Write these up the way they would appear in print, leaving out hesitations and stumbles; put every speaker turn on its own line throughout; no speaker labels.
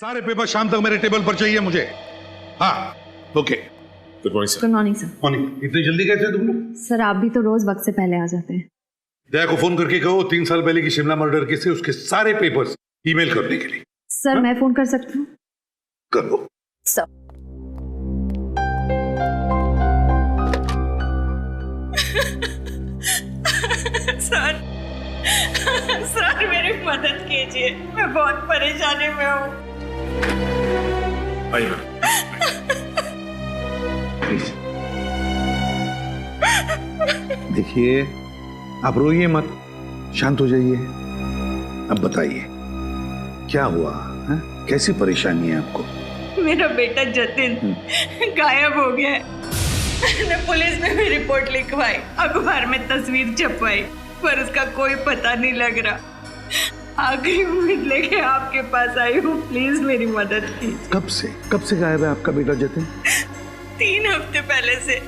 सारे पेपर शाम तक मेरे टेबल पर चाहिए मुझे। हाँ okay.
Good morning sir.
Good morning sir.
Morning. इतनी जल्दी कैसे तुम लोग?
सर आप भी तो रोज वक्त से पहले आ जाते हैं।
दया को फोन करके कहो 3 साल पहले की शिमला मर्डर केस से उसके सारे पेपर्स ईमेल करने के लिए।
सर मैं फोन कर सकती हूँ?
करो
सर।
सर सर मेरी मदद कीजिए, मैं बहुत परेशानी में हूँ।
देखिए आप रोइए मत, शांत हो जाइए। अब बताइए क्या हुआ है? कैसी परेशानी है आपको?
मेरा बेटा जतिन गायब हो गया है। मैंने पुलिस में भी रिपोर्ट लिखवाई, अखबार में तस्वीर छपवाई, पर उसका कोई पता नहीं लग रहा। आखिरी उम्मीद लेके आपके पास आई हूँ, प्लीज मेरी मदद कीजिए।
कब से गायब है आपका बेटा जतिन?
3 हफ्ते पहले से।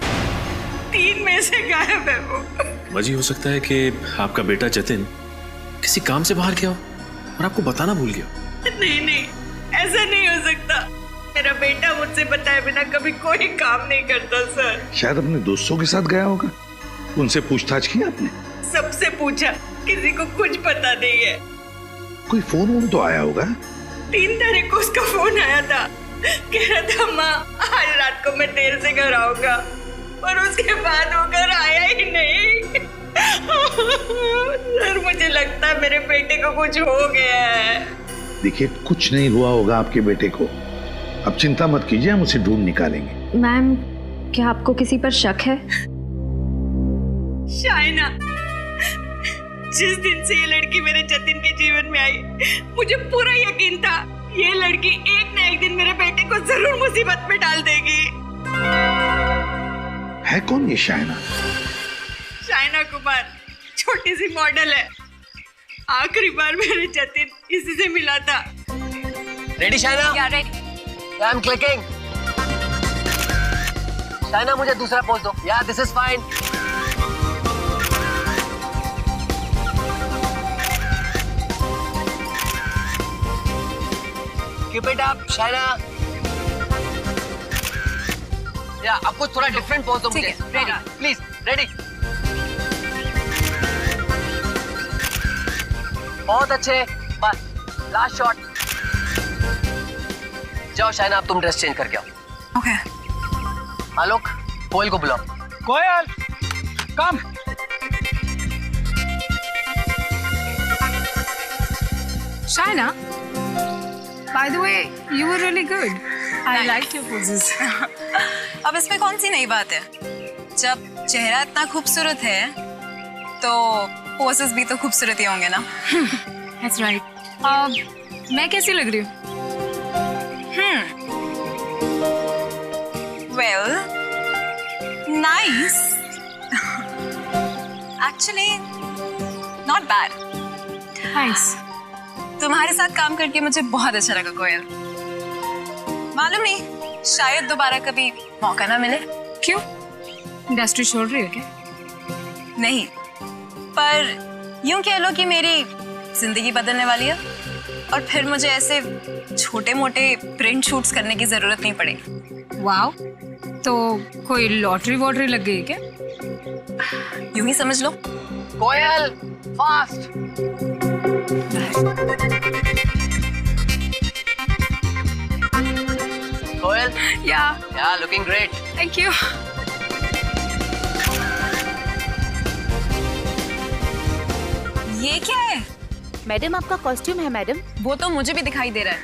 3 में से गायब है वो।
वजह हो सकता है कि आपका बेटा जतिन किसी काम से बाहर गया हो और आपको बताना भूल गया।
नहीं, ऐसा नहीं हो सकता। मेरा बेटा मुझसे बताए बिना कभी कोई काम नहीं करता सर।
शायद अपने दोस्तों के साथ गया होगा। उनसे पूछताछ की आपने?
सबसे पूछा, किसी को कुछ पता नहीं है।
कोई फोन तो आया होगा?
3 तारीख को उसका फोन आया था, कह रहा था माँ आज रात को मैं देर से घर आऊंगा, और उसके बाद वो घर आया ही नहीं। सर मुझे लगता है मेरे बेटे को कुछ हो गया है।
देखिए कुछ नहीं हुआ होगा आपके बेटे को, अब चिंता मत कीजिए, हम उसे ढूंढ निकालेंगे।
मैम क्या आपको किसी पर शक है?
शाइना, जिस दिन से ये लड़की मेरे जतिन के जीवन में आई, मुझे पूरा यकीन था ये लड़की एक न एक दिन मेरे बेटे को जरूर मुसीबत में डाल देगी।
है कौन ये शाइना?
शाइना कुमार छोटी सी मॉडल है। आखिरी बार मेरे जतिन इसी से मिला था।
रेडी शाइना?
क्या ready?
I am clicking. Shaina मुझे दूसरा पोज दो। या this is fine. Keep it up Shaina. या आपको थोड़ा डिफरेंट पोज दो मुझे।
Ready
please. रेडी। बहुत अच्छे, बस लास्ट शॉट। जाओ शाइना, अब तुम ड्रेस चेंज करके आओ।
ओके।
आलोक कोयल को बुलाओ।
कोयल कम।
Shaina, by the way, you were really good. I liked your poses.
अब इसमें कौन सी नई बात है? जब चेहरा इतना खूबसूरत है, तो पोसेस भी तो खूबसूरत ही होंगे ना?
That's right. मैं कैसी लग रही हूँ?
Well, nice. Actually, not bad.
Nice.
तुम्हारे साथ काम करके मुझे बहुत अच्छा लगा कोयल। मालूम नहीं, शायद दोबारा कभी मौका ना मिले।
क्यों? इंडस्ट्री छोड़ रही हो क्या?
नहीं, पर यूं कह लो कि मेरी जिंदगी बदलने वाली है, और फिर मुझे ऐसे छोटे मोटे प्रिंट शूट्स करने की जरूरत नहीं पड़ेगी।
वाओ, तो कोई लॉटरी वॉटरी लग गई क्या?
यूं ही समझ लो।
कोयल फास्ट। कोयल या लुकिंग ग्रेट।
Thank you.
ये क्या है?
मैडम आपका कॉस्ट्यूम है मैडम।
वो तो मुझे भी दिखाई दे रहा है,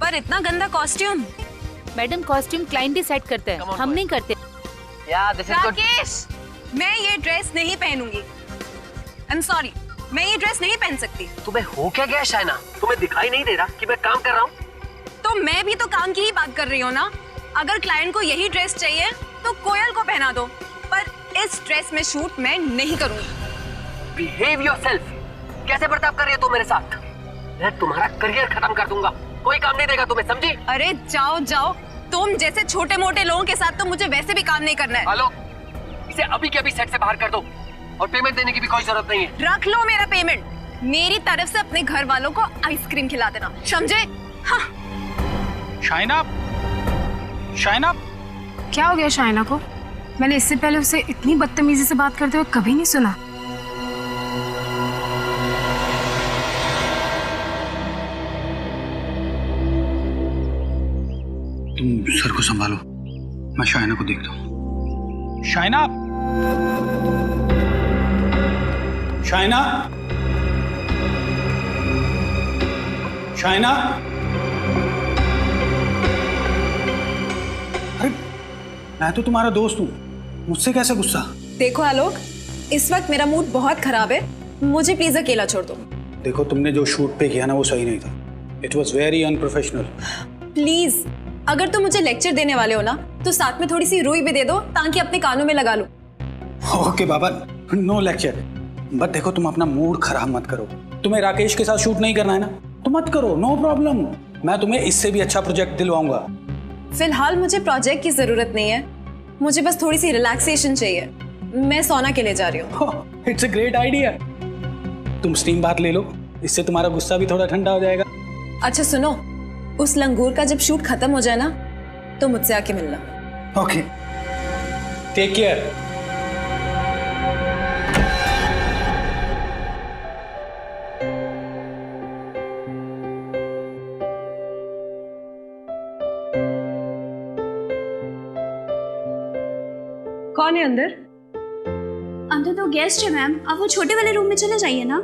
पर इतना गंदा costume.
Madam costume client decide करते हैं, हम नहीं करते।
या दिस इज गुड।
राकेश, मैं ये ड्रेस नहीं पहनूंगी। आई एम सॉरी, मैं ये ड्रेस नहीं पहन सकती।
तुम्हें हो क्या गया शाइना? तुम्हें दिखाई नहीं दे रहा कि मैं काम कर रहा हूँ?
तो मैं भी तो काम की ही बात कर रही हूँ ना। अगर क्लाइंट को यही ड्रेस चाहिए तो कोयल को पहना दो, पर इस ड्रेस में शूट मैं नहीं करूंगी।
Behave yourself. कैसे बर्ताव कर रही हो तुम मेरे साथ? मैं तुम्हारा करियर खत्म कर दूंगा, कोई काम नहीं देगा तुम्हें, समझी?
अरे जाओ जाओ, तुम जैसे छोटे मोटे लोगों के साथ तो मुझे वैसे भी काम नहीं करना है।
हेलो, इसे अभी के अभी सेट से बाहर कर दो, और पेमेंट देने की भी कोई जरूरत नहीं है।
रख लो मेरा पेमेंट। मेरी तरफ से अपने घर वालों को आइसक्रीम खिला देना, समझे? हाँ।
शाइना, शाइना,
क्या हो गया शाइना को? मैंने इससे पहले उसे इतनी बदतमीजी से बात करते हुए कभी नहीं सुना।
तुम सर को संभालो, मैं शाइना को देखता हूँ। शाइना, शाइना, शाइना, अरे मैं तो तुम्हारा दोस्त हूँ, मुझसे कैसे गुस्सा?
देखो आलोक, इस वक्त मेरा मूड बहुत खराब है, मुझे प्लीज अकेला छोड़ दो।
देखो, तुमने जो शूट पे किया ना वो सही नहीं था। It was very unprofessional.
Please, अगर तुम मुझे लेक्चर देने वाले हो ना तो साथ में थोड़ी सी रुई भी दे दो ताकि अपने कानों में लगा लूं।
ओके बाबा, नो लेक्चर। बट देखो, तुम अपना मूड खराब मत करो। तुम्हें राकेश के साथ शूट नहीं करना है ना, तो मत करो, नो प्रॉब्लम। मैं तुम्हें इससे भी अच्छा प्रोजेक्ट दिलवाऊंगा।
फिलहाल मुझे प्रोजेक्ट की जरूरत नहीं है, मुझे बस थोड़ी सी रिलैक्सेशन चाहिए। मैं सोना के लिए जा रही हूँ।
It's a great idea. तुम स्टीम बात ले लो, इससे तुम्हारा गुस्सा भी थोड़ा ठंडा हो जाएगा।
अच्छा सुनो, उस लंगूर का जब शूट खत्म हो जाए ना तो मुझसे आके मिलना।
Okay, take care.
कौन है अंदर?
अंदर तो गेस्ट है मैम, आप वो छोटे वाले रूम में चले जाइए ना।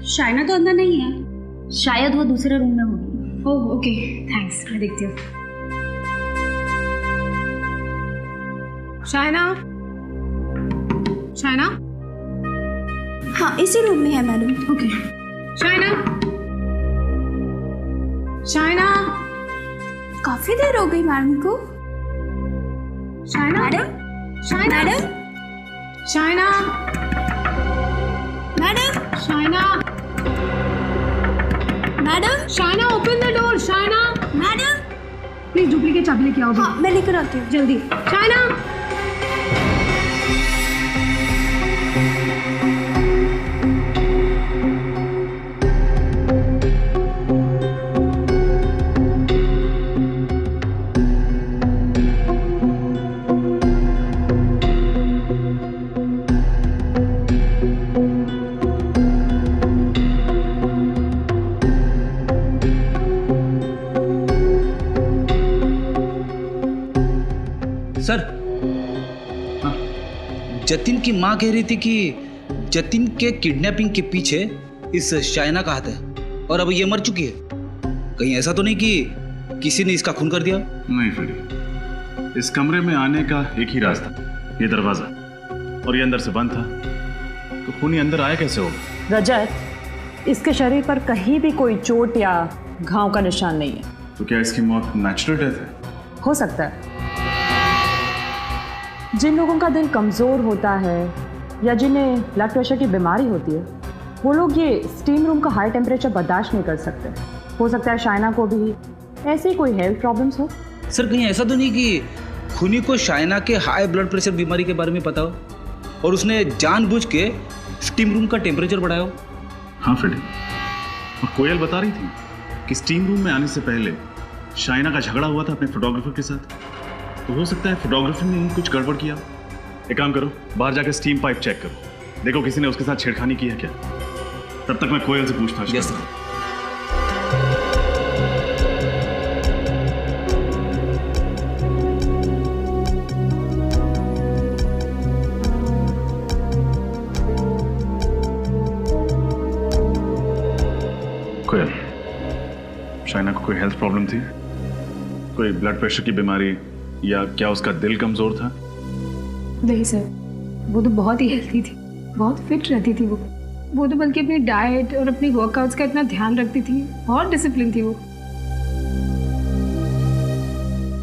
शाइना तो अंदर नहीं है, शायद वो दूसरे रूम में होगी। ओह ओके, थैंक्स, मैं देखती हूँ।
शाइना, शाइना,
हाँ इसी रूम में है मैडम।
ओके। शाइना, शाइना,
काफी देर हो गई मैडम को।
Shaina,
madam,
Shaina,
madam,
Shaina,
madam,
Shaina,
madam,
Shaina, open the door. Shaina,
madam,
please duplicate चाबी लेके आओ।
हाँ मैं लेकर आती हूँ
जल्दी। शाइना,
सर, हाँ, जतिन की माँ कह रही थी कि जतिन के किडनैपिंग के पीछे इस शाइना का हाथ है और अब ये मर चुकी है। कहीं ऐसा तो नहीं कि किसी ने इसका खून कर दिया?
नहीं फ्रेडी, इस कमरे में आने का एक ही रास्ता, ये दरवाजा, और ये अंदर से बंद था, तो खूनी अंदर आया कैसे होगा?
रजत, इसके शरीर पर कहीं भी कोई चोट या घाव का निशान नहीं है।
तो क्या इसकी मौत नेचुरल डेथ है?
हो सकता है। जिन लोगों का दिल कमज़ोर होता है या जिन्हें ब्लड प्रेशर की बीमारी होती है, वो लोग ये स्टीम रूम का हाई टेम्परेचर बर्दाश्त नहीं कर सकते। हो सकता है शाइना को भी ऐसी कोई हेल्थ प्रॉब्लम्स हो।
सर कहीं ऐसा तो नहीं कि खुनी को शाइना के हाई ब्लड प्रेशर बीमारी के बारे में पता हो और उसने जानबूझ के स्टीम रूम का टेम्परेचर बढ़ाया हो?
हाँ फ्रेडी, और कोयल बता रही थी कि स्टीम रूम में आने से पहले शाइना का झगड़ा हुआ था अपने फोटोग्राफर के साथ। तो हो सकता है फोटोग्राफर ने ही कुछ गड़बड़ किया। एक काम करो, बाहर जाकर स्टीम पाइप चेक करो, देखो किसी ने उसके साथ छेड़खानी की है क्या। तब तक मैं कोयल से पूछताछ करता हूं। कोयल, शाइना को कोई हेल्थ प्रॉब्लम थी? कोई ब्लड प्रेशर की बीमारी या क्या उसका दिल कमजोर था?
नहीं सर, वो तो बहुत ही हेल्थी थी, बहुत फिट रहती थी वो तो बल्कि अपनी डाइट और अपनी वर्कआउट्स का इतना ध्यान रखती थी, बहुत डिसिप्लिन थी वो।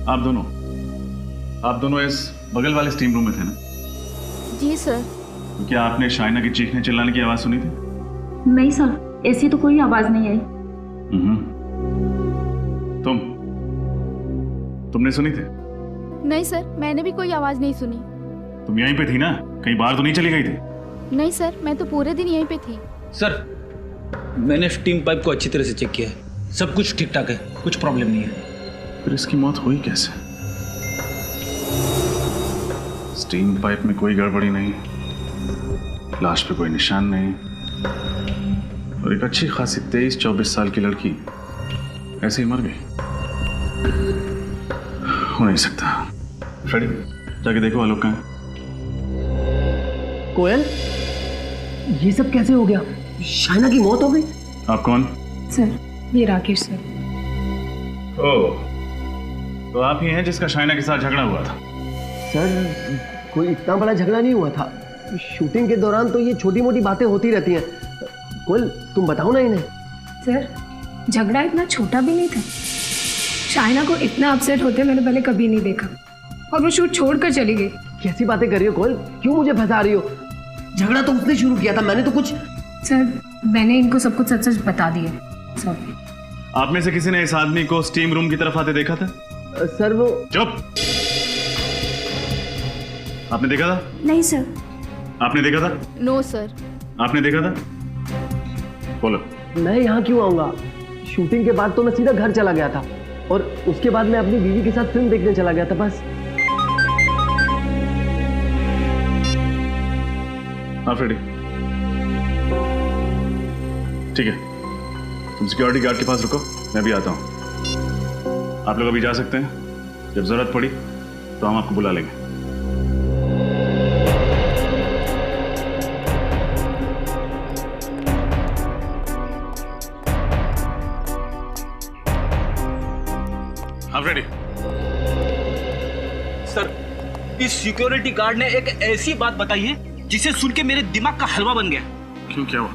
आप दोनों इस बगल वाले स्टीम रूम में थे ना?
जी सर।
तो क्या आपने शाइना की चीखने चिल्लाने की आवाज सुनी थी?
नहीं सर, ऐसी तो कोई आवाज नहीं आई।
तुमने सुनी थी?
नहीं सर, मैंने भी कोई आवाज नहीं सुनी।
तुम यहीं पे थी ना, कहीं बाहर तो नहीं चली गई थी?
नहीं सर, मैं तो पूरे दिन यहीं पे थी।
सर मैंने स्टीम पाइप को अच्छी तरह से चेक किया है, सब कुछ ठीक ठाक है, कुछ प्रॉब्लम नहीं है।
फिर इसकी मौत हुई कैसे? स्टीम पाइप में कोई गड़बड़ी नहीं, लाश पे कोई निशान नहीं, और एक अच्छी खासी 23-24 साल की लड़की ऐसे ही मर गई। हो नहीं सकता। फ्रेडी, जाके देखो आलोक कहाँ है।
कोयल, ये सब कैसे हो गया? शाइना की मौत हो गई?
आप कौन?
सर, ये राकेश सर।
ओह, तो आप ही हैं जिसका शाइना के साथ झगड़ा हुआ था?
सर, कोई इतना बड़ा झगड़ा नहीं हुआ था। शूटिंग के दौरान तो ये छोटी मोटी बातें होती रहती हैं। कोयल, तुम बताओ ना इन्हें।
सर, झगड़ा इतना छोटा भी नहीं था। शाइना को इतना अपसेट होते मैंने पहले कभी नहीं देखा, और वो शूट छोड़कर चली गई।
कैसी बातें कर रही हो कोयल? क्यों मुझे फंसा रही हो? झगड़ा तो उसने शुरू किया था, मैंने तो कुछ।
सर, मैंने इनको सब कुछ सच सच बता दिया। सॉरी।
आप में से किसी ने इस आदमी को स्टीम रूम की तरफ आते देखा था?
सर वो।
चुप। आपने देखा था?
नहीं सर।
आपने देखा था?
No sir.
आपने देखा था? बोलो।
मैं यहाँ क्यों आऊंगा? शूटिंग के बाद तो मैं सीधा घर चला गया था, और उसके बाद मैं अपनी बीवी के साथ फिल्म देखने चला गया था, बस।
हाँ फ्रेडी, ठीक है, तुम सिक्योरिटी गार्ड के पास रुको, मैं भी आता हूं। आप लोग अभी जा सकते हैं, जब जरूरत पड़ी तो हम आपको बुला लेंगे। हाँ फ्रेडी।
सर, इस सिक्योरिटी गार्ड ने एक ऐसी बात बताई है जिसे सुन के मेरे दिमाग का हलवा बन गया।
क्यों, क्या हुआ?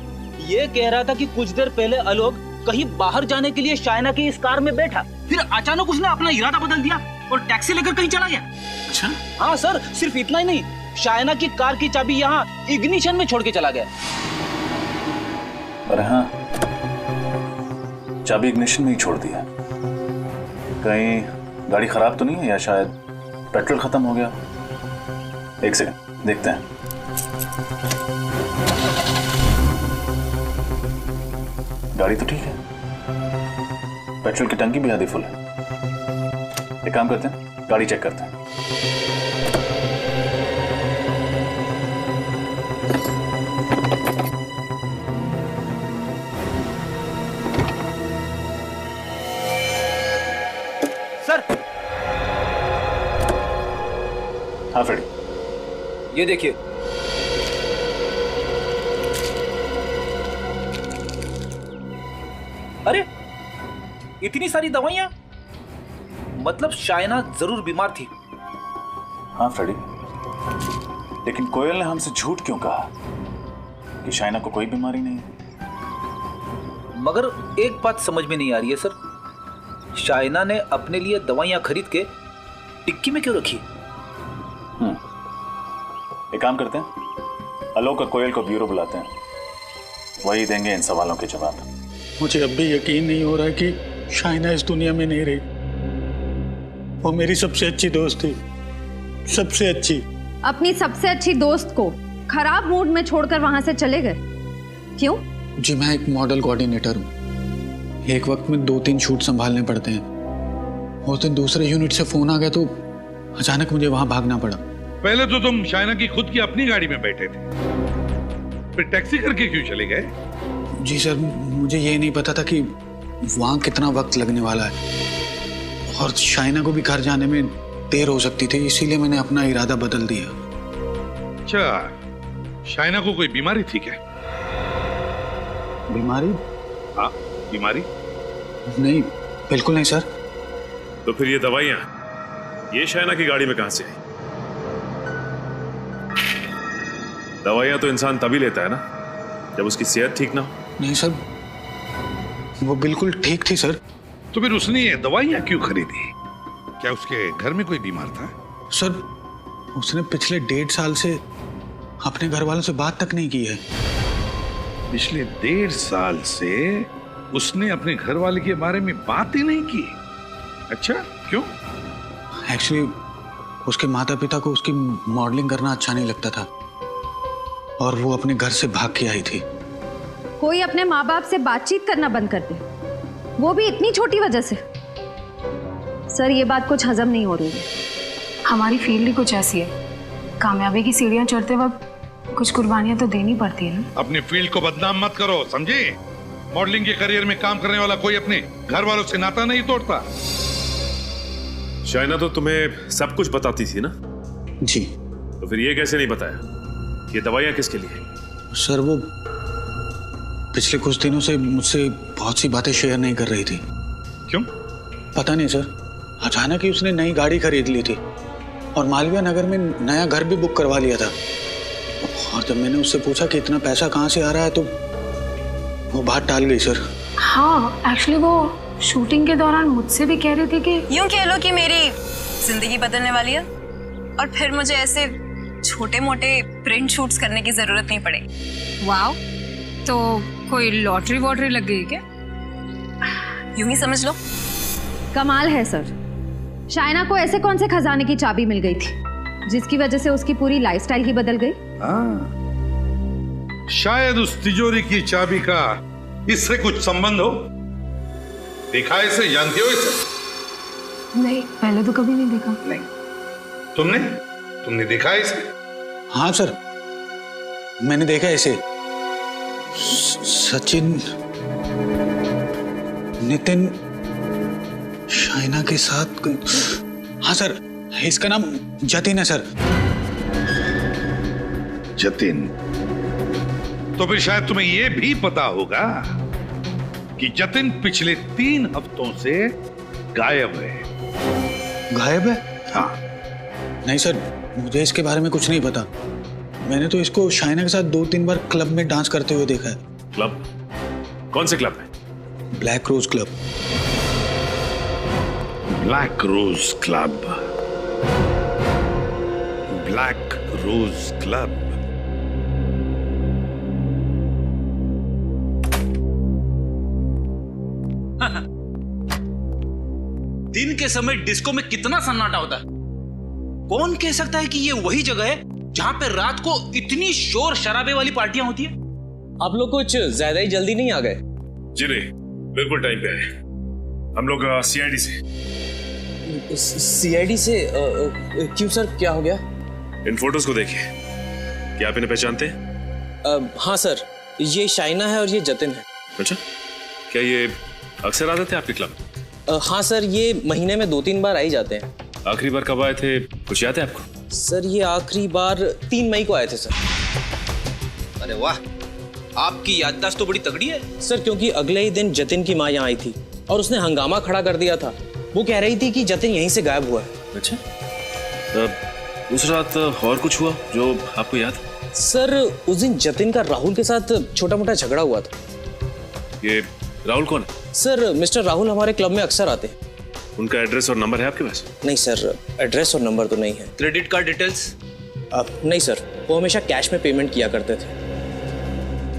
ये कह रहा था कि कुछ देर पहले आलोक कहीं बाहर जाने के लिए शाइना की इस कार में बैठा, फिर अचानक उसने अपना इरादा बदल दिया और टैक्सी लेकर कहीं चला गया।
अच्छा?
हाँ सर, सिर्फ इतना ही नहीं, शाइना की कार की चाबी यहाँ इग्निशन में छोड़ के चला गया।
अरे हाँ, चाबी इग्निशन में ही छोड़ दिया। कहीं गाड़ी खराब तो नहीं है, या शायद पेट्रोल खत्म हो गया? एक सेकंड, देखते हैं। गाड़ी तो ठीक है, पेट्रोल की टंकी भी आधी फुल है। एक काम करते हैं, गाड़ी चेक करते हैं।
सर,
हाँ फ्रेडी,
ये देखिए। अरे, इतनी सारी दवाइयां, मतलब शाइना जरूर बीमार थी।
हाँ फ्रेडी, लेकिन कोयल ने हमसे झूठ क्यों कहा कि शाइना को कोई बीमारी नहीं है?
मगर एक बात समझ में नहीं आ रही है सर, शाइना ने अपने लिए दवाइयाँ खरीद के टिक्की में क्यों रखी?
एक काम करते हैं, आलोक और कोयल को ब्यूरो बुलाते हैं, वही देंगे इन सवालों के जवाब।
मुझे अब भी यकीन नहीं हो रहा कि शाइना इस दुनिया में नहीं रही। वो मेरी सबसे अच्छी दोस्त थी, सबसे अच्छी।
अपनी सबसे अच्छी दोस्त को खराब मूड में छोड़कर वहां से चले गए, क्यों?
जी मैं एक मॉडल कोऑर्डिनेटर हूँ, एक वक्त में 2-3 शूट संभालने पड़ते हैं। उस दिन दूसरे यूनिट से फोन आ गया तो अचानक मुझे वहां भागना पड़ा।
पहले तो तुम शाइना की खुद की अपनी गाड़ी में बैठे थे, फिर टैक्सी करके क्यों चले गए?
जी सर, मुझे ये नहीं पता था कि वहां कितना वक्त लगने वाला है और शाइना को भी घर जाने में देर हो सकती थी, इसीलिए मैंने अपना इरादा बदल दिया।
अच्छा, शाइना को कोई बीमारी थी क्या?
बीमारी?
हाँ, बीमारी?
नहीं, बिल्कुल नहीं सर।
तो फिर ये दवाइयां ये शाइना की गाड़ी में कहां से आई? दवाइयां तो इंसान तभी लेता है ना जब उसकी सेहत ठीक ना हो।
नहीं सर, वो बिल्कुल ठीक थी सर।
तो फिर उसने ये दवाइयां क्यों खरीदी? क्या उसके घर में कोई बीमार था?
सर, उसने पिछले 1.5 साल से अपने घर वालों से बात तक नहीं की है।
पिछले 1.5 साल से उसने अपने घर वाले के बारे में बात ही नहीं की? अच्छा, क्यों?
एक्चुअली उसके माता पिता को उसकी मॉडलिंग करना अच्छा नहीं लगता था और वो अपने घर से भाग के आई थी।
कोई अपने माँ बाप से बातचीत करना बंद कर दे, वो भी इतनी छोटी वजह से। सर, ये बात कुछ हजम नहीं हो रही है।
हमारी फील्ड ही कुछ ऐसी है, कामयाबी की सीढ़ियां चढ़ते वक्त कुछ कुर्बानियां तो देनी पड़ती है ना।
अपनी फील्ड को बदनाम मत करो, समझे? मॉडलिंग के करियर में काम करने वाला कोई अपने घर वालों से नाता नहीं तोड़ता।
शाइना तो तुम्हें सब कुछ बताती थी ना?
जी।
तो फिर ये कैसे नहीं बताया ये दवाइयां किसके लिए?
सर, वो पिछले कुछ दिनों से मुझसे बहुत सी बातें शेयर नहीं कर रही थी।
क्यों?
पता नहीं सर, अचानक ही उसने नई गाड़ी खरीद ली थी और मालवीय नगर में नया घर भी बुक करवा लिया था। और जब मैंने उससे पूछा कि इतना पैसा कहाँ से आ रहा है तो वो बात टाल गई सर।
हाँ, एक्चुअली वो शूटिंग के दौरान मुझसे भी कह रही थी कि
यूं कह लो कि मेरी जिंदगी बदलने वाली है और फिर मुझे ऐसे छोटे मोटे प्रिंट शूट्स करने की जरूरत नहीं पड़े।
वाओ, तो कोई लॉटरी वॉटरी लग गई क्या?
यूं ही समझ लो।
कमाल है सर, शाइना को ऐसे कौन से खजाने की चाबी मिल गई थी जिसकी वजह से उसकी पूरी लाइफस्टाइल ही बदल गई?
शायद उस तिजोरी की चाबी का इससे कुछ संबंध हो। देखा है इसे? जानती हो इसे?
नहीं, पहले तो कभी नहीं देखा।
नहीं, तुमने देखा है इसे?
हाँ सर, मैंने देखा इसे। सचिन, नितिन, शाइना के साथ। हाँ सर, इसका नाम जतिन है सर।
जतिन? तो फिर शायद तुम्हें यह भी पता होगा कि जतिन पिछले 3 हफ्तों से गायब है।
गायब है?
हाँ।
नहीं सर, मुझे इसके बारे में कुछ नहीं पता। मैंने तो इसको शाइना के साथ 2-3 बार क्लब में डांस करते हुए देखा है।
क्लब? कौन से क्लब में?
Black rose club.
Black rose club. Black rose club.
दिन के समय डिस्को में कितना सन्नाटा होता है। कौन कह सकता है कि ये वही जगह है जहां पे रात को इतनी शोर शराबे वाली पार्टियां होती है?
आप लोग कुछ ज्यादा ही जल्दी नहीं आ गए?
जी नहीं, बिल्कुल टाइम पे आए। हम लोग सीआईडी से।
सीआईडी से? क्यों सर, क्या हो गया?
इन फोटोज को देखिए, क्या आप इन्हें पहचानते हैं?
हाँ सर, ये शाइना है और ये जतिन है।
अच्छा, क्या ये अक्सर आते थे आपके क्लब?
हाँ सर, ये महीने में 2-3 बार आ ही जाते हैं।
आखिरी बार कब आए थे, कुछ याद है आपको?
सर, ये आखिरी बार 3 मई को आए थे सर।
अरे वाह, आपकी याददाश्त तो बड़ी तगड़ी है
सर, क्योंकि अगले ही दिन जतिन की माँ यहाँ आई थी और उसने हंगामा खड़ा कर दिया था। वो कह रही थी कि जतिन यहीं से गायब हुआ है।
अच्छा, उस रात और कुछ हुआ जो आपको याद?
सर, उस दिन जतिन का राहुल के साथ छोटा मोटा झगड़ा हुआ था।
ये राहुल कौन है?
सर मिस्टर राहुल हमारे क्लब में अक्सर आते हैं।
उनका एड्रेस और नंबर है आपके पास?
नहीं सर, एड्रेस और नंबर तो नहीं है।
Credit card details?
नहीं सर, वो हमेशा कैश में पेमेंट किया करते थे।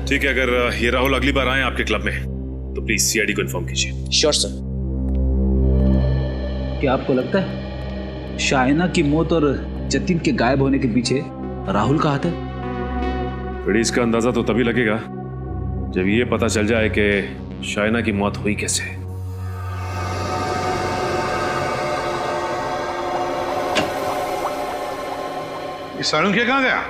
ठीक है, अगर ये राहुल अगली बार आए आपके क्लब में तो प्लीज सीआईडी को इन्फॉर्म कीजिए।
Sure sir.
क्या आपको लगता है शाइना की मौत और जतिन के गायब होने के पीछे राहुल का हाथ है?
फ्रेडी, इसका अंदाजा तो तभी लगेगा जब ये पता चल जाए कि शाइना की मौत हुई कैसे।
ये सालुंखे कहाँ गया?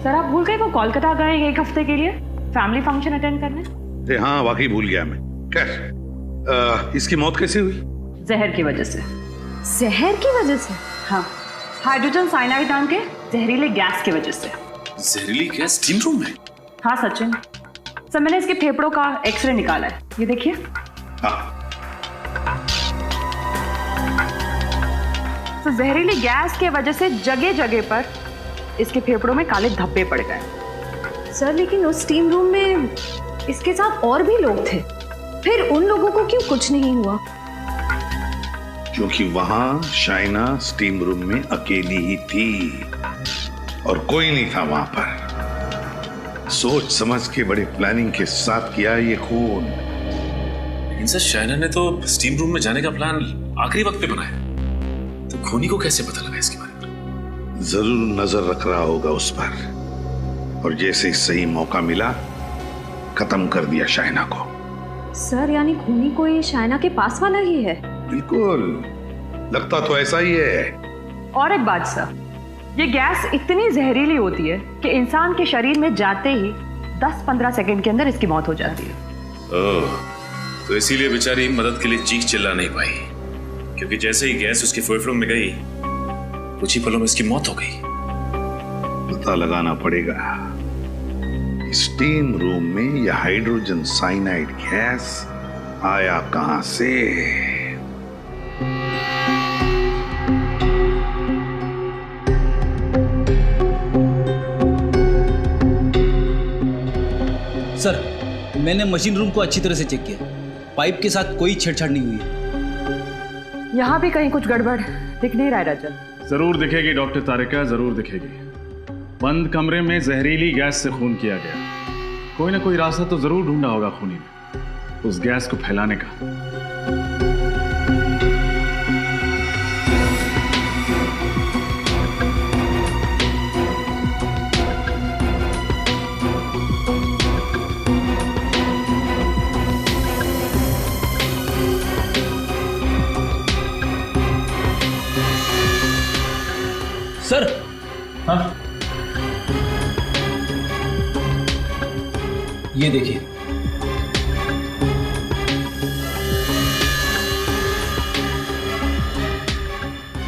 सर आप भूल गए वो कोलकाता गए 1 हफ्ते के लिए फैमिली फंक्शन अटेंड करने।
हाँ वाकई भूल गया मैं। खैर इसकी मौत कैसे हुई?
जहर की वजह से।
जहर की वजह से?
हाँ, हाइड्रोजन साइनाइड नाम के जहरीले गैस की वजह से।
जहरीली गैस स्टीम रूम में?
हाँ सचिन सर, मैंने इसके फेफड़ों का एक्सरे निकाला है, ये देखिए। तो जहरीली गैस के वजह से जगह जगह पर इसके फेफड़ों में काले धब्बे पड़ गए।
सर लेकिन उस स्टीम रूम में इसके साथ और भी लोग थे, फिर उन लोगों को क्यों कुछ नहीं हुआ?
क्योंकि वहां शाइना स्टीम रूम में अकेली ही थी और कोई नहीं था वहां पर। सोच समझ के बड़े प्लानिंग के साथ किया ये खून।
लेकिन सर शाइना ने तो स्टीम रूम में जाने का प्लान आखिरी वक्त पे बनाया, तो खूनी को कैसे पता लगा इसके बारे में?
जरूर नजर रख रहा होगा उस पर, और जैसे सही मौका मिला खत्म कर दिया शाइना को।
सर यानी खूनी कोई शाइना के पास वाला ही है?
बिल्कुल, लगता तो ऐसा ही है।
और एक बात सर, ये गैस इतनी जहरीली होती है कि इंसान के शरीर में जाते ही 10-15 सेकंड के अंदर इसकी मौत हो जाती है।
ओह, तो इसीलिए बेचारी मदद के लिए चीख चिल्ला नहीं पाई, क्योंकि जैसे ही गैस उसके फेफड़ों में गई कुछ ही पलों में इसकी मौत हो गई।
पता लगाना पड़ेगा स्टीम रूम में यह हाइड्रोजन साइनाइड गैस आया कहां से।
सर मैंने मशीन रूम को अच्छी तरह से चेक किया, पाइप के साथ कोई छेड़छाड़ नहीं हुई है।
यहाँ भी कहीं कुछ गड़बड़ दिख नहीं रहा है रजत।
जरूर दिखेगी डॉक्टर तारिका, जरूर दिखेगी। बंद कमरे में जहरीली गैस से खून किया गया, कोई ना कोई रास्ता तो जरूर ढूंढा होगा खूनी ने उस गैस को फैलाने का।
सर
हाँ,
ये देखिए।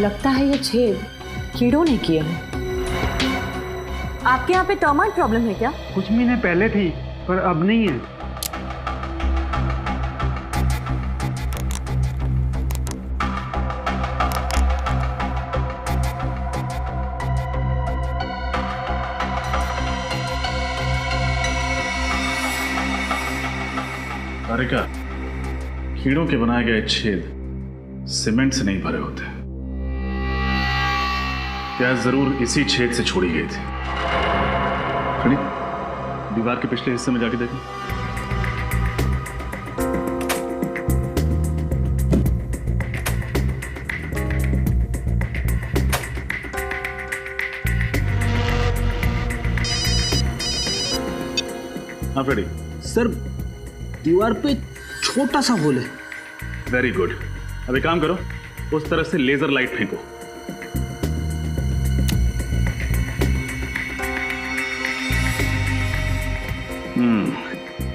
लगता है ये छेद कीड़ों ने किए हैं। आपके यहाँ पे टर्माइट प्रॉब्लम है क्या?
कुछ महीने पहले थी पर अब नहीं है।
तारिका, कीड़ों के बनाए गए छेद सीमेंट से नहीं भरे होते। क्या जरूर इसी छेद से छोड़ी गई थी? खड़ी दीवार के पिछले हिस्से में जाके देखें। हाँ फ्रेडी।
सर दीवार पे छोटा सा होल है।
वेरी गुड, अब एक काम करो, उस तरफ से लेजर लाइट फेंको।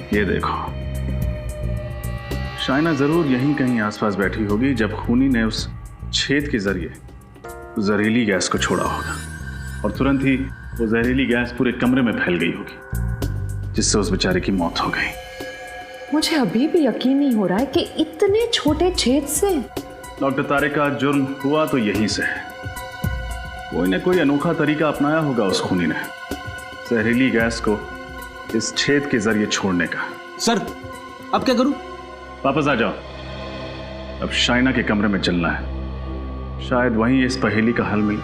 ये देखो, शाइना जरूर यहीं कहीं आसपास बैठी होगी जब खूनी ने उस छेद के जरिए जहरीली गैस को छोड़ा होगा, और तुरंत ही वो जहरीली गैस पूरे कमरे में फैल गई होगी, जिससे उस बेचारे की मौत हो गई।
मुझे अभी भी यकीन नहीं हो रहा है कि इतने छोटे छेद से।
डॉक्टर तारिका, जुर्म हुआ तो यहीं से है। कोई ना कोई अनोखा तरीका अपनाया होगा उस खूनी ने जहरीली गैस को इस छेद के जरिए छोड़ने का।
सर अब क्या करूं?
वापस आ जाओ। अब शाइना के कमरे में चलना है, शायद वहीं इस पहेली का हल मिले।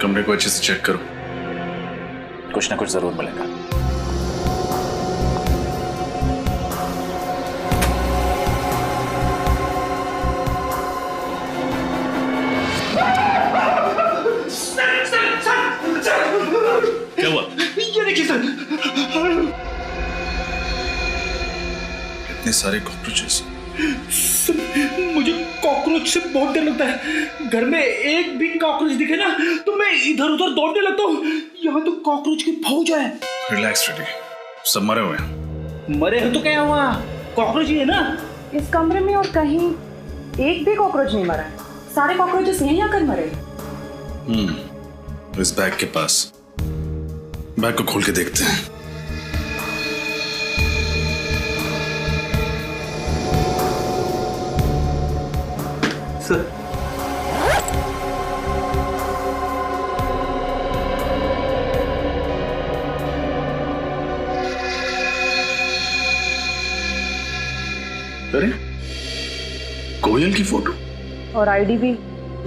कमरे को अच्छे से चेक करो,
कुछ ना कुछ जरूर मिलेगा।
क्या हुआ?
ये देखिए सर,
इतने सारे कॉकरोचेस।
सर, मुझे कॉकरोच से बहुत डर लगता है। घर में एक भी कॉकरोच दिखे ना तो मैं इधर उधर दौड़ने लगता हूँ। यहाँ तो कॉकरोच की फौज है।
रिलैक्स रेडी, सब मरे हुए हैं।
मरे हो तो क्या हुआ, कॉकरोच ही है ना।
इस कमरे में और कहीं एक भी कॉकरोच नहीं मरा है। सारे कॉकरोचेस यहीं आकर मरे।
इस बैग के पास, बैग को खोल के देखते हैं।
सर,
अरे कोयल की फोटो
और आईडी भी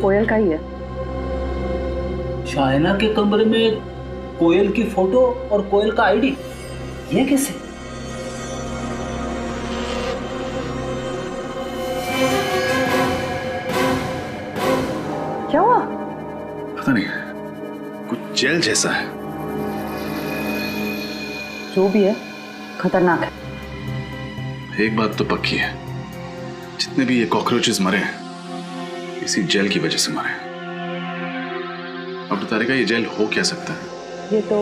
कोयल का ही है।
शाइना के कमरे में कोयल की फोटो और कोयल का आईडी, ये कैसे?
क्या हुआ?
पता नहीं, कुछ जेल जैसा है।
जो भी है खतरनाक है।
एक बात तो पक्की है, जितने भी ये कॉकरोचेस मरे हैं इसी जेल की वजह से मरे हैं। अब बता रहेगा ये जेल हो क्या सकता है?
ये तो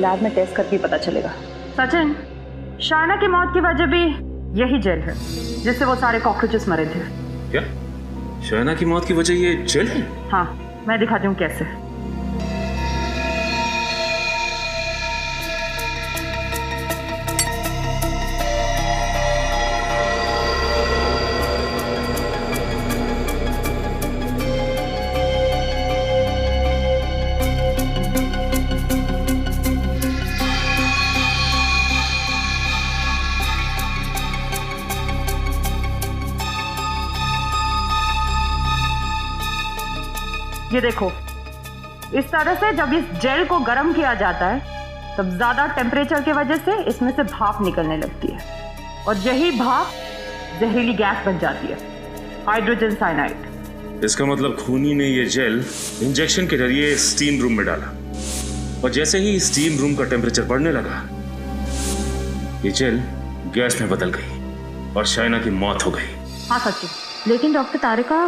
लैब में टेस्ट करके पता चलेगा। सचिन, शाइना की मौत की वजह भी यही जेल है जिससे वो सारे कॉकरोचेस मरे थे।
क्या शाइना की मौत की वजह ये जेल है?
हाँ, मैं दिखाती हूँ कैसे। ये देखो, इस तरह से जब इस जेल को गर्म किया जाता है तब ज्यादा टेम्परेचर की वजह से इसमें से भाप निकलने लगती है और यही भाप जहरीली गैस बन जाती है, हाइड्रोजन साइनाइड।
इसका मतलब खूनी ने ये जेल इंजेक्शन के जरिए स्टीम रूम में डाला और जैसे ही स्टीम रूम का टेम्परेचर बढ़ने लगा ये जेल गैस में बदल गई और शाइना की मौत हो गई।
हाँ सचिन, लेकिन डॉक्टर तारिका,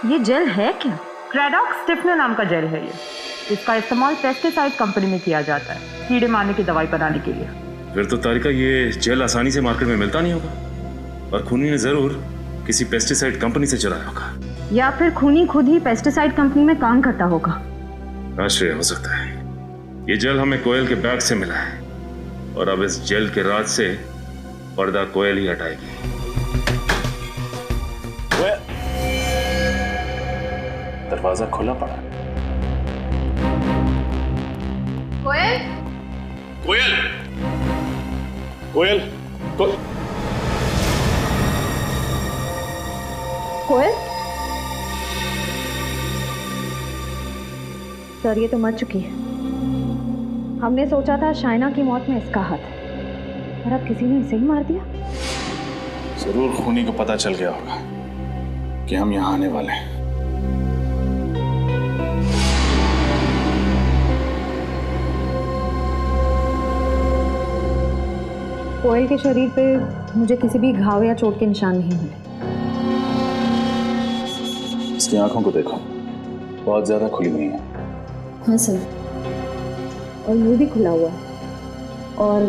ये जेल है क्या? क्रेडॉक्स स्टिफनर नाम का जेल है ये। इसका इस्तेमाल पेस्टिसाइड कंपनी में किया जाता है कीड़े मारने की दवाई बनाने के लिए।
फिर तो तारिका ये जेल आसानी से मार्केट में मिलता नहीं होगा और खूनी ने जरूर किसी पेस्टिसाइड कंपनी से चलाया होगा,
या फिर खूनी खुद ही पेस्टिसाइड कंपनी में काम करता होगा।
आश्चर्य हो सकता है। ये जेल हमें कोयल के बैग से मिला है और अब इस जेल के राज से पर्दा कोयल ही हटाएगी। दरवाजा खुला पड़ा।
कोयल,
कोयल, कोयल,
कोयल, सर ये तो मर चुकी है। हमने सोचा था शाइना की मौत में इसका हाथ है, पर अब किसी ने इसे ही मार दिया।
जरूर खूनी को पता चल गया होगा कि हम यहाँ आने वाले हैं।
कोयल के शरीर पे मुझे किसी भी घाव या चोट के निशान नहीं मिले।
इसकी आंखों को देखो, बहुत ज्यादा खुली नहीं है।
हाँ सर, और मुंह भी खुला हुआ है और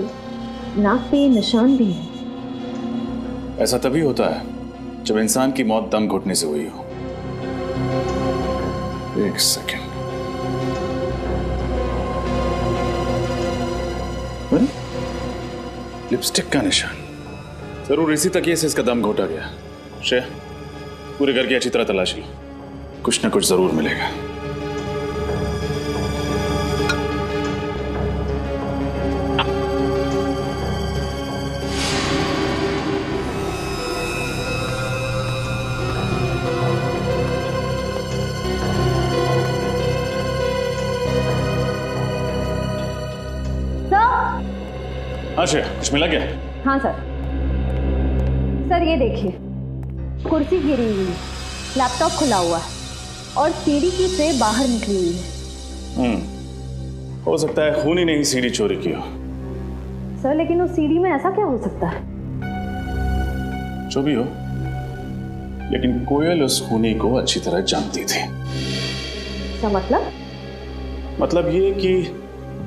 नाक पे निशान भी है।
ऐसा तभी होता है जब इंसान की मौत दम घुटने से हुई हो। एक सेकंड, लिपस्टिक का निशान, जरूर इसी तकिए से इसका दम घोटा गया। श्रेया, पूरे घर की अच्छी तरह तलाशी लो, कुछ ना कुछ जरूर मिलेगा।
हाँ श्रेया, कुछ मिला क्या?
हाँ सर। सर ये देखिए, कुर्सी गिरी हुई है, लैपटॉप खुला हुआ है और सीढ़ी की ट्रे बाहर निकली हुई है।
हो सकता है खूनी ने ही सीढ़ी चोरी की हो।
सर लेकिन उस सीढ़ी में ऐसा क्या हो सकता है?
जो भी हो, लेकिन कोयल उस खूनी को अच्छी तरह जानती थी।
क्या मतलब?
मतलब ये कि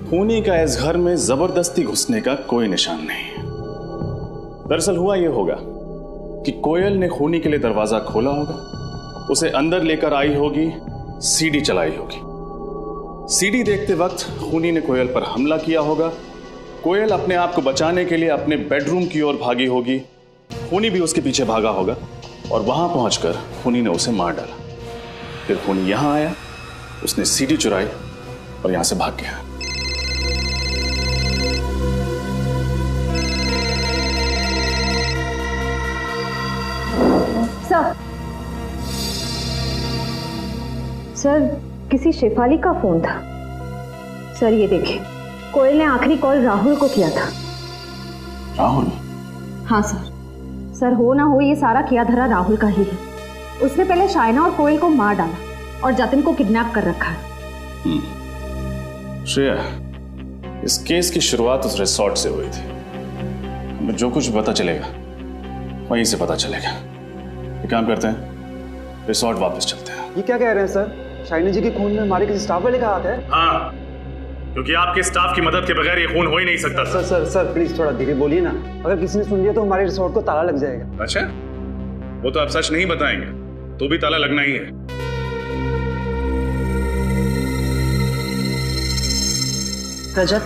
खूनी का इस घर में जबरदस्ती घुसने का कोई निशान नहीं। दरअसल हुआ यह होगा कि कोयल ने खूनी के लिए दरवाजा खोला होगा, उसे अंदर लेकर आई होगी, सीढ़ी चलाई होगी। सीढ़ी देखते वक्त खूनी ने कोयल पर हमला किया होगा। कोयल अपने आप को बचाने के लिए अपने बेडरूम की ओर भागी होगी, खूनी भी उसके पीछे भागा होगा और वहां पहुंचकर खूनी ने उसे मार डाला। फिर खूनी यहां आया, उसने सीढ़ी चुराई और यहां से भाग गया।
सर किसी शेफाली का फोन था। सर ये देखिए, कोयल ने आखिरी कॉल राहुल को किया था।
राहुल?
हाँ सर। सर हो ना हो ये सारा किया धरा राहुल का ही है। उसने पहले शाइना और कोयल को मार डाला और जतिन को किडनैप कर रखा है।
श्रेया, इस केस की शुरुआत उस रिसोर्ट से हुई थी। हमें जो कुछ पता चलेगा वहीं से पता चलेगा। एक काम करते हैं, रिसोर्ट वापस चलते हैं।
ये क्या कह रहे हैं सर? शाइना जी के खून में हमारे किसी स्टाफ वाले का हाथ है?
हाँ, क्योंकि आपके स्टाफ की मदद के बगैर ये खून हो ही नहीं सकता।
सर प्लीज थोड़ा धीरे बोलिए ना। अगर किसी ने सुन लिया तो हमारे रिसोर्ट को ताला लग जाएगा।
अच्छा, वो तो आप सच नहीं बताएंगे तो भी ताला लगना ही है।
रजत,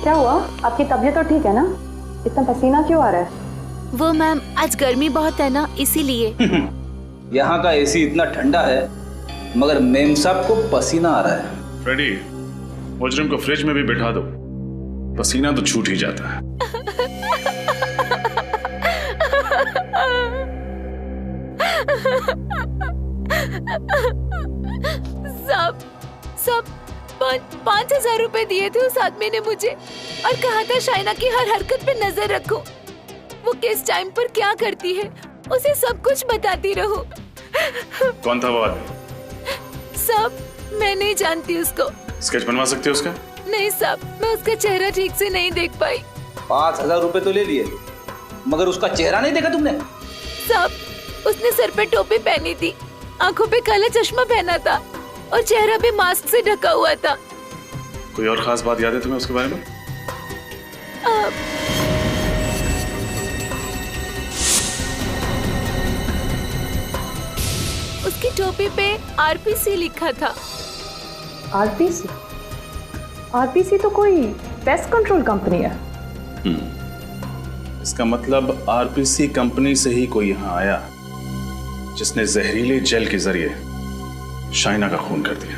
क्या हुआ? आपकी तबीयत तो ठीक है ना? इतना पसीना क्यों आ रहा है?
वो मैम, आज गर्मी बहुत है ना, इसीलिए।
यहाँ का एसी इतना ठंडा है मगर मेम साहब को पसीना आ रहा है।
फ्रेडी, मुजरिम को फ्रिज में भी बिठा दो, पसीना तो छूट ही जाता है।
सब 5,000 रुपए दिए थे उस आदमी ने मुझे और कहा था शाइना की हर हरकत पे नजर रखो, वो किस टाइम पर क्या करती है उसे सब कुछ बताती रहो।
कौन था वो आदमी?
सब मैं नहीं जानती उसको।
स्केच बनवा सकते हो उसका?
नहीं साहब, मैं उसका चेहरा ठीक से नहीं देख पाई।
5,000 रुपए तो ले लिए मगर उसका चेहरा नहीं देखा तुमने?
साहब, उसने सर पे टोपी पहनी थी, आंखों पे काला चश्मा पहना था और चेहरा भी मास्क से ढका हुआ था।
कोई और खास बात याद है तुम्हें उसके बारे में?
उसकी टोपी पे आरपीसी लिखा था।
आरपीसी? आरपीसी तो कोई पेस्ट कंट्रोल कंपनी है।
इसका मतलब आरपीसी कंपनी से ही कोई यहाँ आया जिसने जहरीले जेल के जरिए शाइना का खून कर दिया।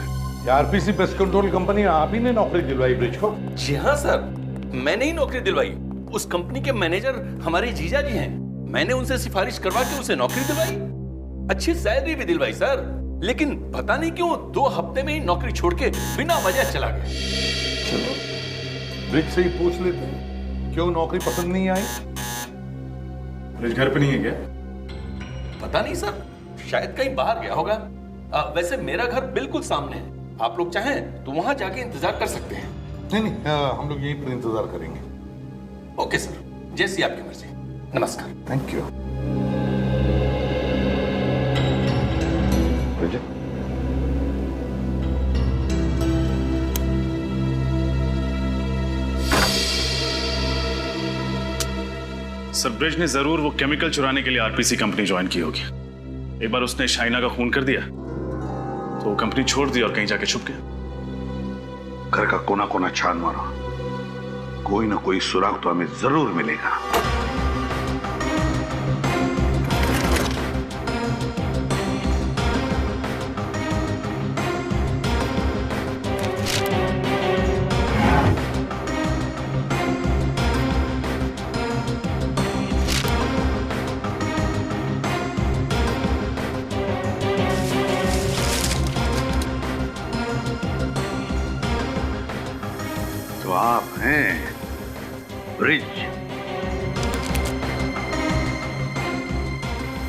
आरपीसी पेस्ट कंट्रोल कंपनी आप ही ने नौकरी दिलवाई ब्रिज को?
जी हाँ सर, मैंने ही नौकरी दिलवाई। उस कंपनी के मैनेजर हमारे जीजा जी हैं। मैंने उनसे सिफारिश करवा के उसे नौकरी दिलवाई, अच्छी सैलरी भी दिलवाई सर। लेकिन पता नहीं क्यों 2 हफ्ते में ही नौकरी छोड़ के बिना वजह चला गया।
चलो ब्रिज से ही पूछ लेते हैं, क्यों नौकरी पसंद नहीं आई?
ब्रिज घर पे नहीं है क्या?
पता नहीं सर, शायद कहीं बाहर गया होगा। वैसे मेरा घर बिल्कुल सामने है, आप लोग चाहें तो वहां जाके इंतजार कर सकते हैं।
नहीं, हम लोग यहीं पर इंतजार करेंगे।
ओके सर, जैसी आपकी मर्जी। नमस्कार।
Thank you.
सर, ब्रिज ने जरूर वो केमिकल चुराने के लिए आरपीसी कंपनी ज्वाइन की होगी। एक बार उसने शाइना का खून कर दिया तो वो कंपनी छोड़ दी और कहीं जाके छुप गया।
घर का कोना कोना छान मारो, कोई ना कोई सुराग तो हमें जरूर मिलेगा। आप हैं ब्रिज।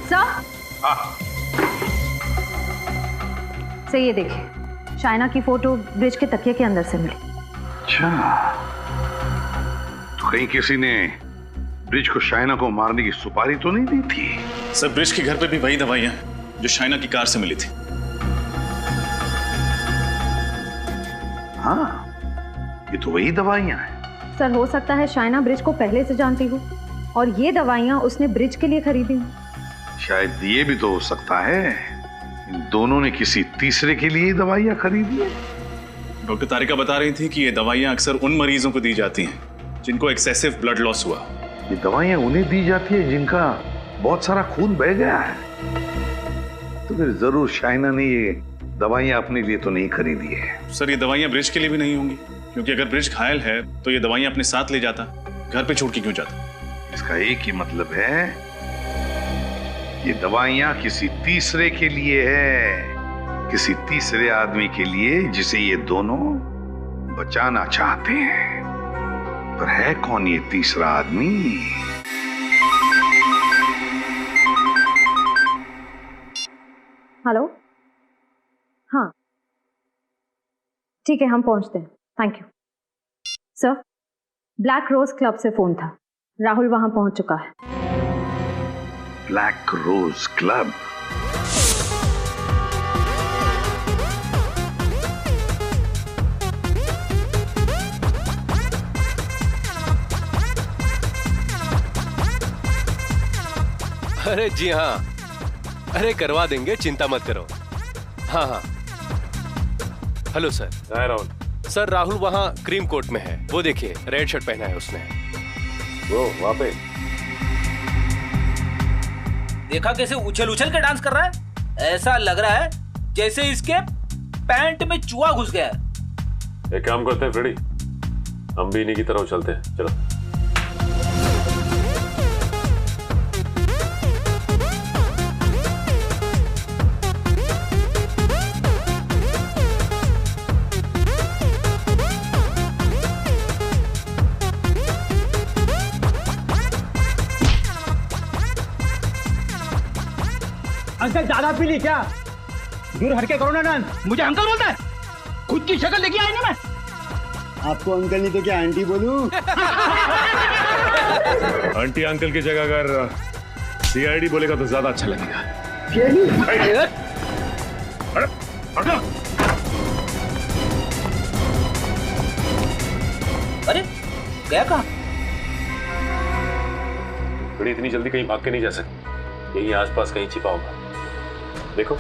सर सर ये देखिए, शाइना की फोटो ब्रिज के तकिए के अंदर से मिली।
अच्छा, तो कहीं किसी ने ब्रिज को शाइना को मारने की सुपारी तो नहीं दी थी?
सर ब्रिज के घर पे भी वही दवाइयां जो शाइना की कार से मिली थी।
हाँ, ये तो वही दवाइयां हैं।
सर हो सकता है शाइना ब्रिज को पहले से जानती हो और ये दवाइयां उसने ब्रिज के लिए खरीदी हो।
शायद ये भी तो हो सकता है इन दोनों ने किसी तीसरे के लिए दवाइयां खरीदी है।
डॉक्टर तारिका बता रही थी कि ये दवाइयां अक्सर उन मरीजों को दी जाती हैं जिनको एक्सेसिव ब्लड लॉस हुआ।
ये दवाइयां उन्हें दी जाती है जिनका बहुत सारा खून बह गया है। तो फिर जरूर शाइना ने ये दवाइयां अपने लिए तो नहीं खरीदी है।
सर ये दवाइयां ब्रिज के लिए भी नहीं होंगी, क्योंकि अगर ब्रिज घायल है तो ये दवाइयां अपने साथ ले जाता, घर पे छोड़ के क्यों जाता?
इसका एक ही मतलब है, ये दवाइयां किसी तीसरे के लिए है, किसी तीसरे आदमी के लिए जिसे ये दोनों बचाना चाहते हैं। पर है कौन ये तीसरा आदमी?
हेलो, हाँ ठीक है, हम पहुंचते हैं। Thank you sir. Black rose club से फोन था, राहुल वहां पहुंच चुका है।
Black rose club?
अरे जी हाँ, अरे करवा देंगे, चिंता मत करो। हाँ हाँ, hello sir.
Rahul
sir Rahul वहाँ क्रीम कोट में है, वो देखिए रेड शर्ट पहना है उसने।
वो वहाँ पे
देखा कैसे उछल उछल के डांस कर रहा है? ऐसा लग रहा है जैसे इसके पैंट में चूहा घुस गया है।
एक काम करते हैं फ्रेडी, हम भी इन्हीं की तरह उछलते हैं, चलो।
अंकल ज्यादा पी ली क्या? दूर हटके करो ना डांस।
मुझे अंकल बोलता है? खुद की शक्ल देखी आईने में?
आपको अंकल नहीं तो क्या आंटी बोलूं?
आंटी अंकल की जगह अगर सीआईडी बोलेगा तो ज्यादा अच्छा लगेगा।
अरे गया कहाँ?
बड़ी इतनी जल्दी कहीं भाग के नहीं जा सकती, यही आसपास कहीं छिपा होगा। देखो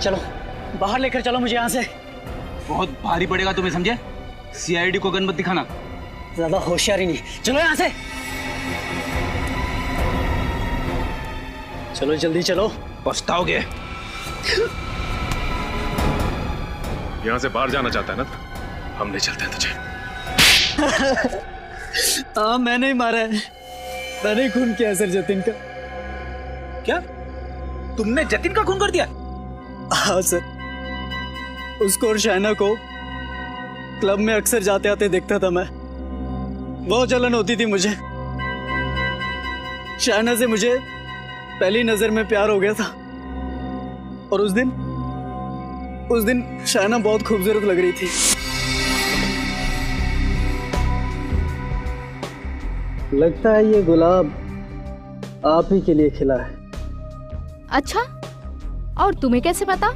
चलो बाहर लेकर चलो मुझे यहाँ से। बहुत भारी पड़ेगा तुम्हें, समझे? सीआईडी को गन मत दिखाना, ज्यादा होशियारी नहीं। चलो यहाँ से, चलो जल्दी चलो, पछताओगे।
यहाँ से बाहर जाना चाहता है ना, तो हम ले चलते हैं तुझे।
हाँ मैंने ही मारा है, मैंने खून किया सर जतिन का। क्या तुमने जतिन का खून कर दिया? हाँ सर, उसको और शाइना को क्लब में अक्सर जाते आते देखता था मैं। बहुत जलन होती थी मुझे। शाइना से मुझे पहली नजर में प्यार हो गया था, और उस दिन शाइना बहुत खूबसूरत लग रही थी। लगता है ये गुलाब आप ही के लिए खिला है।
अच्छा, और तुम्हें कैसे पता?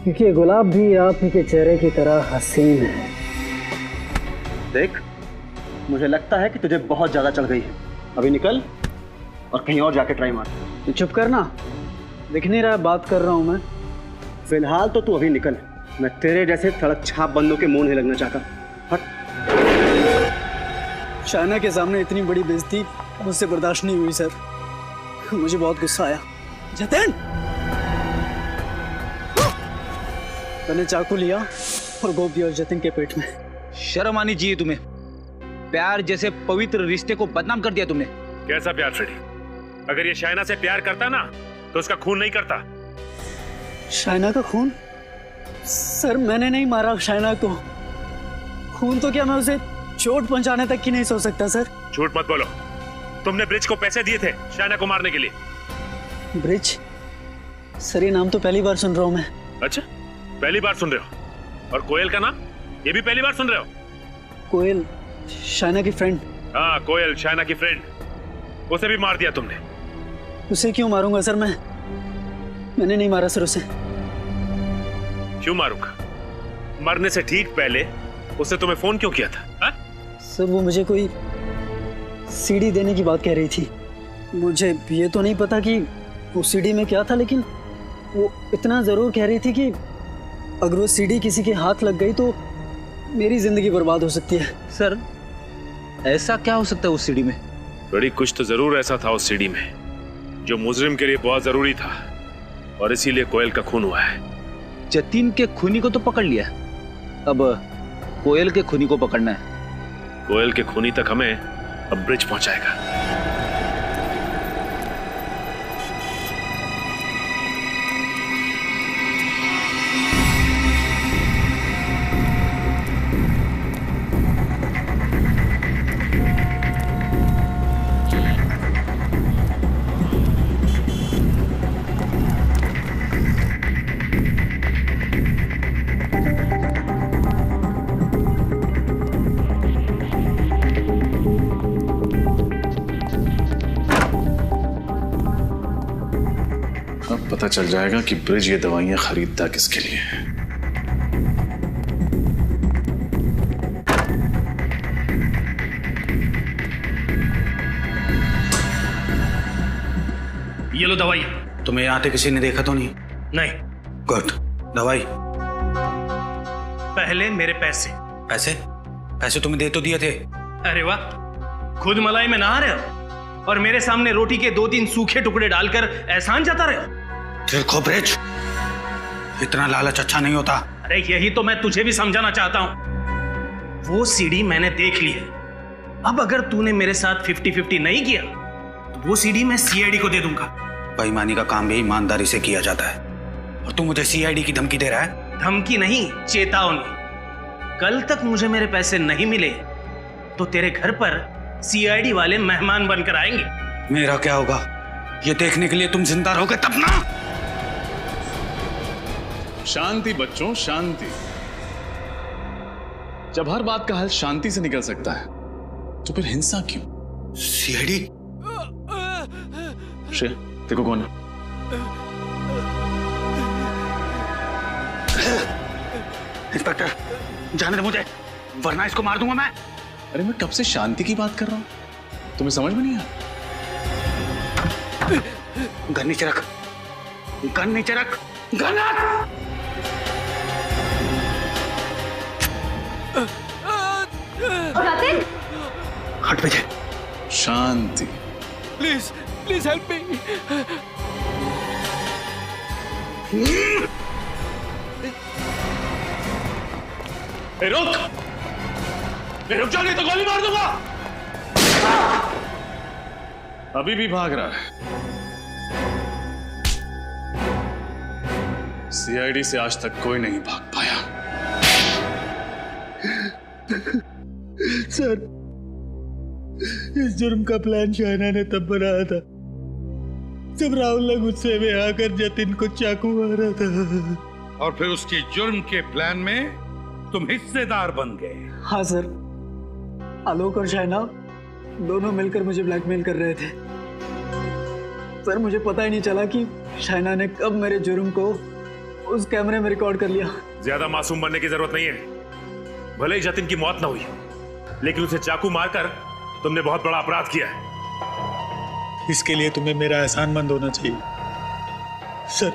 क्योंकि गुलाब भी आप ही के चेहरे की तरह हसीन है।
देख, मुझे लगता है कि तुझे बहुत ज्यादा चढ़ गई है। अभी निकल और कहीं और जाके ट्राई मार।
तू चुप करना, दिख नहीं रहा बात कर रहा हूं मैं।
फिलहाल तो तू अभी निकल, मैं तेरे जैसे सड़क छाप बंदों के मुंह नहीं लगना चाहता। हट।
शायना के सामने इतनी बड़ी बेइज्जती मुझसे बर्दाश्त नहीं हुई सर। मुझे बहुत गुस्सा आया। जतिन, मैंने चाकू लिया और गोप दिया जतिन के पेट में। शर्म आनी चाहिए तुम्हें। प्यार जैसे पवित्र रिश्ते को बदनाम कर दिया तुमने।
कैसा प्यार फ्रेडी? अगर ये शायना से प्यार करता ना तो उसका खून नहीं करता।
शायना का खून? सर मैंने नहीं मारा शायना को। खून तो क्या मैं उसे चोट पहुंचाने तक की नहीं सोच सकता सर।
झूठ मत बोलो। तुमने ब्रिज को पैसे दिए थे शायना को मारने के लिए।
ब्रिज? सर ये नाम तो पहली बार सुन रहा हूं मैं।
अच्छा, पहली बार सुन रहे हो? और कोयल का नाम ये भी पहली बार सुन रहे हो?
कोयल शायना की फ्रेंड।
हाँ, कोयल शायना की फ्रेंड। उसे भी मार दिया तुमने।
उसे क्यों मारूंगा सर? मैंने नहीं मारा सर उसे।
क्यों मारूंगा? मरने से ठीक पहले उसने तुम्हें फोन क्यों किया था? हा?
सर वो मुझे कोई सीडी देने की बात कह रही थी। मुझे ये तो नहीं पता कि वो सीडी में क्या था, लेकिन वो इतना जरूर कह रही थी कि अगर वो सीडी किसी के हाथ लग गई तो मेरी जिंदगी बर्बाद हो सकती है। सर ऐसा क्या हो सकता है उस सीडी में?
बड़ी कुछ तो जरूर ऐसा था उस सीडी में जो मुजरिम के लिए बहुत जरूरी था, और इसीलिए कोयल का खून हुआ है।
जतिन के खूनी को तो पकड़ लिया, अब कोयल के खूनी को पकड़ना है।
कोयल के खूनी तक हमें अब ब्रिज पहुंचाएगा। पता चल जाएगा कि ब्रिज ये दवाइयां खरीदता किसके लिए है।
ये लो दवाई। तुम्हें आते किसी ने देखा तो नहीं?
नहीं।
गुड। दवाई।
पहले मेरे पैसे।
पैसे? पैसे तुम्हें दे तो दिए थे।
अरे वाह, खुद मलाई में नहा रहे हो और मेरे सामने रोटी के 2-3 सूखे टुकड़े डालकर एहसान जता रहे हो।
देखो ब्रिज, इतना लालच अच्छा नहीं होता।
अरे यही तो मैं तुझे भी समझाना चाहता हूं। वो सीडी मैंने देख ली है। अब अगर तूने मेरे साथ 50-50 नहीं किया तो वो सीडी मैं सीआईडी को दे दूंगा।
बेईमानी का काम भी ईमानदारी से किया जाता है, और तू मुझे सीआईडी की धमकी दे रहा है?
धमकी नहीं, चेतावनी। कल तक मुझे मेरे पैसे नहीं मिले तो तेरे घर पर सीआईडी वाले मेहमान बनकर आएंगे।
मेरा क्या होगा ये देखने के लिए तुम जिंदा रहोगे तब ना।
शांति बच्चों, शांति। जब हर बात का हल शांति से निकल सकता है तो फिर हिंसा क्यों?
सीआईडी?
श्रेया, देखो कौन है।
इंस्पेक्टर, जाने दे मुझे, वरना इसको मार दूंगा मैं।
अरे मैं कब से शांति की बात कर रहा हूं, तुम्हें समझ में नहीं आया?
गन नीचे रख, गन नीचे रख, गन रख। हट बेटे।
शांति।
Please please help me.
रुक, रुक जाओ नहीं तो गोली मार दूंगा।
अभी भी भाग रहा है। सीआईडी से आज तक कोई नहीं भाग पाया।
सर, इस जुर्म का प्लान शायना ने तब बनाया था जब राहुल ने गुस्से में आकर जतिन को चाकू मारा था,
और फिर उसकी जुर्म के प्लान में तुम हिस्सेदार बन गए।
हाँ सर, आलोक और शायना दोनों मिलकर मुझे ब्लैकमेल कर रहे थे। सर मुझे पता ही नहीं चला कि शायना ने कब मेरे जुर्म को उस कैमरे में रिकॉर्ड कर लिया।
ज्यादा मासूम बनने की जरूरत नहीं है। भले ही जतिन की मौत ना हुई, लेकिन उसे चाकू मारकर तुमने बहुत बड़ा अपराध किया है।
इसके लिए तुम्हें मेरा एहसानमंद होना चाहिए। सर,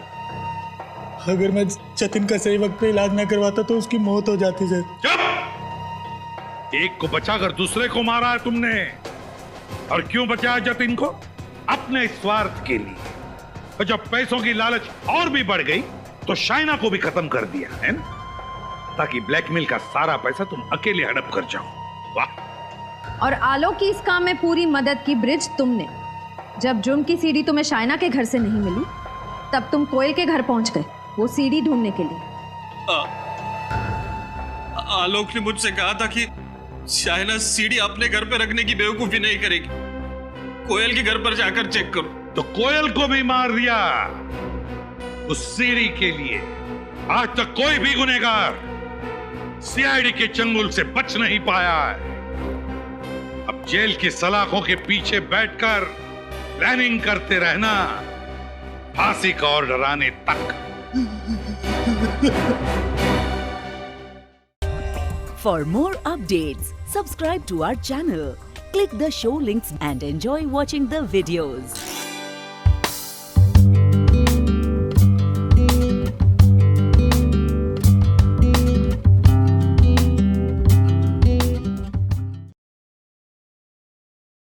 अगर मैं जतिन का सही वक्त पे इलाज ना करवाता तो उसकी मौत हो जाती सर।
चुप! एक को बचाकर दूसरे को मारा है तुमने। और क्यों बचाया जतिन को? अपने स्वार्थ के लिए। और जब पैसों की लालच और भी बढ़ गई तो शाइना को भी खत्म कर दिया है ना, ताकि ब्लैकमेल का सारा पैसा तुम अकेले हड़प कर जाओ। वाह।
और आलोक की इस काम में पूरी मदद की ब्रिज तुमने। जब जुर्म की सीडी तुम्हें शाइना के घर से नहीं मिली तब तुम कोयल के घर पहुंच गए वो सीडी ढूंढने के लिए।
आलोक ने मुझसे कहा था कि शाइना सीडी अपने घर पे रखने की बेवकूफी नहीं करेगी, कोयल के घर पर जाकर चेक करो।
तो कोयल को भी मार दिया उस सीडी के लिए। आज तक कोई भी गुनहगार सीआईडी के चंगुल से बच नहीं पाया है। अब जेल की सलाखों के पीछे बैठकर प्लानिंग करते रहना, फांसी का ऑर्डर आने तक।
For more updates, subscribe to our channel, click the show links and enjoy watching the videos.